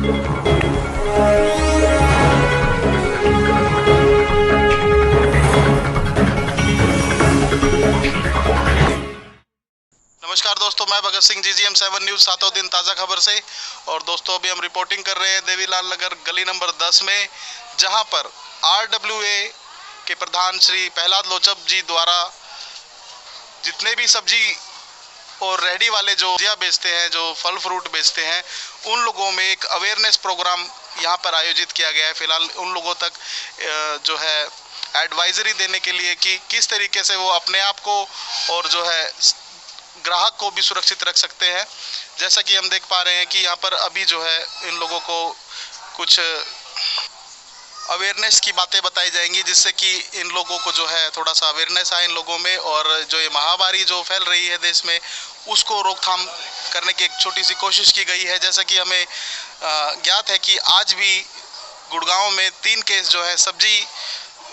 नमस्कार दोस्तों, मैं भगत सिंह GGM7 न्यूज़ सातों दिन ताज़ा खबर से। और दोस्तों अभी हम रिपोर्टिंग कर रहे हैं देवीलाल नगर गली नंबर 10 में, जहां पर RWA के प्रधान श्री प्रहलाद लोचब जी द्वारा जितने भी सब्जी और रेहड़ी वाले जो सब्जियां बेचते हैं, जो फल फ्रूट बेचते हैं, उन लोगों में एक अवेयरनेस प्रोग्राम यहां पर आयोजित किया गया है। फिलहाल उन लोगों तक जो है एडवाइजरी देने के लिए कि किस तरीके से वो अपने आप को और जो है ग्राहक को भी सुरक्षित रख सकते हैं। जैसा कि हम देख पा रहे हैं कि यहाँ पर अभी जो है इन लोगों को कुछ अवेयरनेस की बातें बताई जाएंगी, जिससे कि इन लोगों को जो है थोड़ा सा अवेयरनेस आए इन लोगों में, और जो ये महामारी जो फैल रही है देश में, उसको रोकथाम करने की एक छोटी सी कोशिश की गई है। जैसा कि हमें ज्ञात है कि आज भी गुड़गांव में 3 केस जो है सब्जी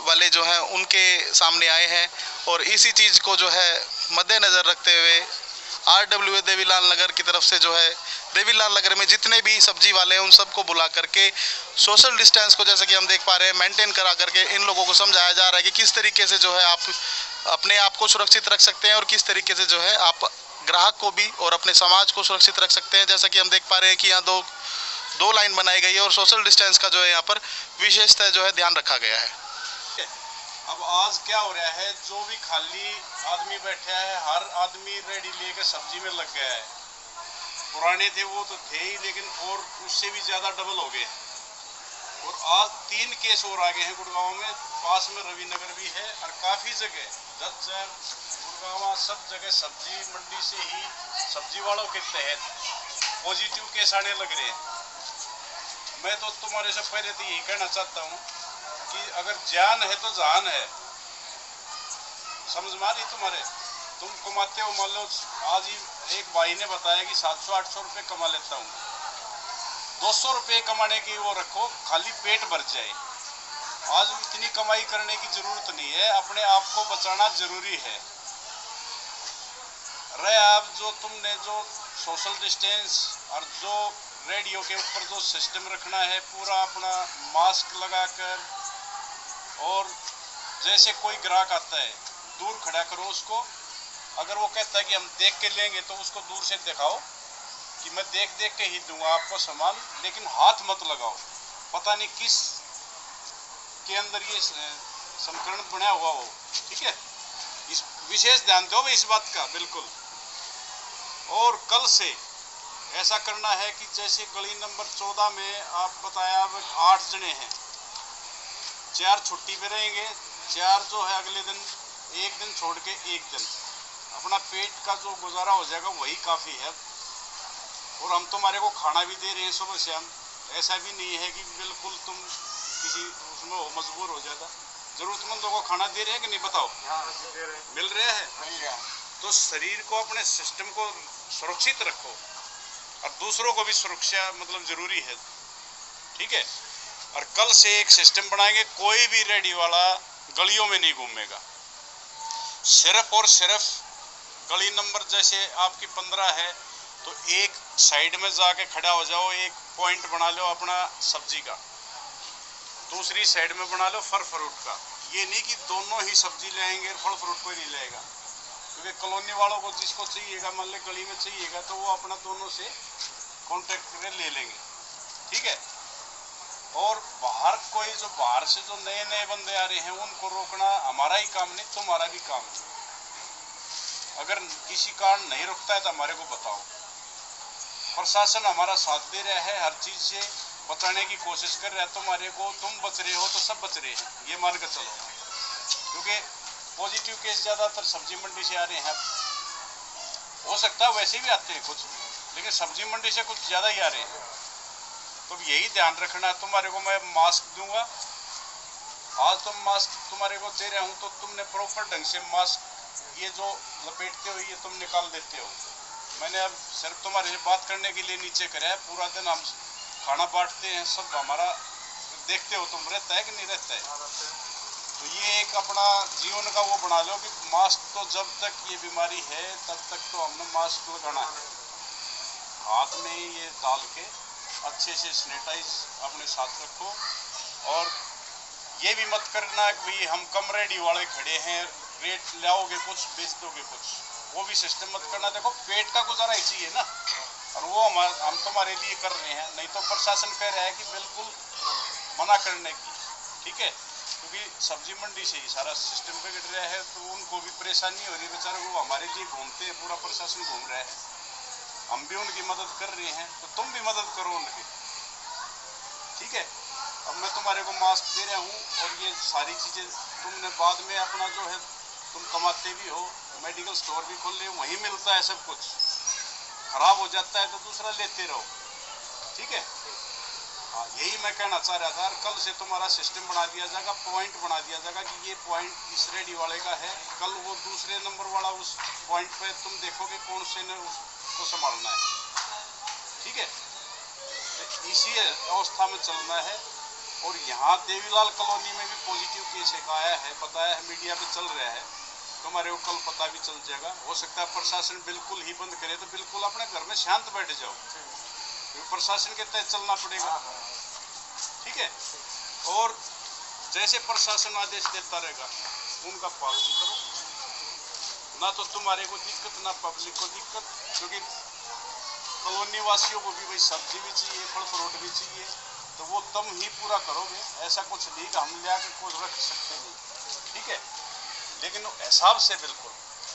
वाले जो हैं उनके सामने आए हैं, और इसी चीज़ को जो है मद्देनज़र रखते हुए RWA देवीलाल नगर की तरफ से जो है देवीलाल नगर में जितने भी सब्जी वाले हैं उन सबको बुला करके सोशल डिस्टेंस को, जैसे कि हम देख पा रहे हैं, मेंटेन करा करके इन लोगों को समझाया जा रहा है कि किस तरीके से जो है आप अपने आप को सुरक्षित रख सकते हैं और किस तरीके से जो है आप ग्राहक को भी और अपने समाज को सुरक्षित रख सकते हैं। जैसा कि हम देख पा रहे हैं कि यहाँ दो लाइन बनाई गई है और सोशल डिस्टेंस का जो है यहाँ पर विशेषतः जो है ध्यान रखा गया है। अब आज क्या हो रहा है, जो भी खाली आदमी बैठा है, हर आदमी रेडी लेके सब्जी में लग गया है। पुराने थे वो तो थे ही, लेकिन और उससे भी ज़्यादा डबल हो गए। और आज 3 केस और आ गए हैं गुड़गांव में, पास में रविनगर भी है, और काफ़ी जगह जज्जर गुड़गांव सब जगह सब्जी मंडी से ही सब्जी वालों के तहत पॉजिटिव केस आने लग रहे हैं। मैं तो तुम्हारे से पहले तो यही कहना चाहता हूँ कि अगर जान है तो जान है, समझ में आ रही तुम्हारे, तुम कमाते हो। मान लो आज ही एक भाई ने बताया कि 700-800 रुपये कमा लेता हूँ, 200 रुपये कमाने की वो रखो, खाली पेट भर जाए। आज इतनी कमाई करने की जरूरत नहीं है, अपने आप को बचाना जरूरी है। रहे आप जो तुमने जो सोशल डिस्टेंस और जो रेडियो के ऊपर जो सिस्टम रखना है, पूरा अपना मास्क लगाकर, और जैसे कोई ग्राहक आता है दूर खड़ा करो उसको। अगर वो कहता है कि हम देख के लेंगे तो उसको दूर से दिखाओ कि मैं देख के ही दूंगा आपको सामान, लेकिन हाथ मत लगाओ। पता नहीं किस के अंदर ये संकरण बना हुआ हो, ठीक है। इस विशेष ध्यान दो इस बात का, बिल्कुल। और कल से ऐसा करना है कि जैसे गली नंबर 14 में आप बताया 8 जने हैं, 4 छुट्टी पे रहेंगे, 4 जो है अगले दिन, एक दिन छोड़ के एक दिन अपना पेट का जो गुजारा हो जाएगा वही काफ़ी है। और हम तुम्हारे को खाना भी दे रहे हैं सुबह शाम, ऐसा भी नहीं है कि बिल्कुल तुम किसी उसमें हो मजबूर हो जाता। ज़रूरतमंदों को खाना दे रहे हैं कि नहीं, बताओ? मिल रहा है। तो शरीर को, अपने सिस्टम को सुरक्षित रखो, और दूसरों को भी सुरक्षा मतलब ज़रूरी है, ठीक है। और कल से एक सिस्टम बनाएंगे, कोई भी रेडी वाला गलियों में नहीं घूमेगा, सिर्फ और सिर्फ गली नंबर जैसे आपकी 15 है तो एक साइड में जाके खड़ा हो जाओ, एक पॉइंट बना लो अपना सब्जी का, दूसरी साइड में बना लो फल फ्रूट का। ये नहीं कि दोनों ही सब्जी लाएंगे, फल फ्रूट कोई नहीं लाएगा, क्योंकि कॉलोनी वालों को जिसको चाहिएगा, मान लो गली में चाहिएगा, तो वो अपना दोनों से कॉन्टेक्ट करके ले लेंगे, ठीक है। और बाहर कोई जो बाहर से जो नए नए बंदे आ रहे हैं उनको रोकना हमारा ही काम नहीं, तुम्हारा भी काम है। अगर किसी कारण नहीं रुकता है तो हमारे को बताओ। प्रशासन हमारा साथ दे रहा है, हर चीज़ से बचाने की कोशिश कर रहा है तुम्हारे को। तुम बच रहे हो तो सब बच रहे हैं, ये मान कर चलो। क्योंकि पॉजिटिव केस ज़्यादातर सब्जी मंडी से आ रहे हैं, हो सकता है वैसे भी आते हैं कुछ, लेकिन सब्जी मंडी से कुछ ज़्यादा ही आ रहे हैं। तो यही ध्यान रखना है। तुम्हारे को मैं मास्क दूंगा, आज तुम मास्क तुम्हारे को दे रहा हूँ तो तुमने प्रॉपर ढंग से मास्क ये जो लपेटते हो ये तुम निकाल देते हो। मैंने अब सिर्फ तुम्हारे से बात करने के लिए नीचे करा है, पूरा दिन हम खाना बांटते हैं, सब हमारा देखते हो तुम, रहता है कि नहीं रहता है। तो ये एक अपना जीवन का वो बना लो कि मास्क तो जब तक ये बीमारी है तब तक तो हमने मास्क लगाना है, हाथ में ये डाल के अच्छे से सैनिटाइज अपने साथ रखो। और ये भी मत करना कि भाई हम कम रेडियो वाले खड़े हैं, रेट लाओगे कुछ बेच दोगे कुछ, वो भी सिस्टम मत करना। देखो पेट का गुजारा ही चाहिए ना, और वो हम तुम्हारे लिए कर रहे हैं। नहीं तो प्रशासन कह रहा है कि बिल्कुल मना करने की, ठीक है, क्योंकि सब्जी मंडी से ही सारा सिस्टम बिगड़ रहा है, तो उनको भी परेशानी हो रही है बेचारे, वो हमारे लिए घूमते हैं, पूरा प्रशासन घूम रहा है, हम भी उनकी मदद कर रहे हैं, तो तुम भी मदद करो उनकी, ठीक है। अब मैं तुम्हारे को मास्क दे रहा हूँ, और ये सारी चीज़ें तुमने बाद में अपना जो है, तुम कमाते भी हो, मेडिकल स्टोर भी खोल ले, वहीं मिलता है सब कुछ, खराब हो जाता है तो दूसरा लेते रहो, ठीक है। हाँ, यही मैं कहना चाह रहा था। और कल से तुम्हारा सिस्टम बना दिया जाएगा, पॉइंट बना दिया जाएगा कि ये पॉइंट इस रेडी वाले का है, कल वो दूसरे नंबर वाला उस पॉइंट पे तुम देखोगे कौन से ने उसको संभालना है, ठीक है। तो इसी अवस्था में चलना है। और यहाँ देवीलाल कॉलोनी में भी पॉजिटिव केस एक आया है, बताया है, मीडिया पे चल रहा है, तुम्हारे को कल पता भी चल जाएगा। हो सकता है प्रशासन बिल्कुल ही बंद करे, तो बिल्कुल अपने घर में शांत बैठ जाओ, प्रशासन के तहत चलना पड़ेगा, ठीक है। और जैसे प्रशासन आदेश देता रहेगा उनका पालन करो, ना तो तुम्हारे को दिक्कत ना पब्लिक को दिक्कत, क्योंकि कॉलोनी वासियों को भी भाई सब्जी भी चाहिए, फल फ्रूट भी चाहिए, तो वो तुम ही पूरा करोगे। ऐसा कुछ नहीं कि हम ले आके कुछ रख सकते नहीं, ठीक है। लेकिन हिसाब से बिल्कुल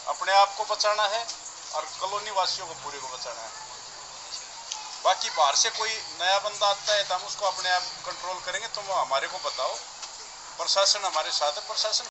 अपने आप को बचाना है और कॉलोनी वासियों को पूरे को बचाना है। बाकी बाहर से कोई नया बंदा आता है तो हम उसको अपने आप कंट्रोल करेंगे, तुम हमारे को बताओ, प्रशासन हमारे साथ है, प्रशासन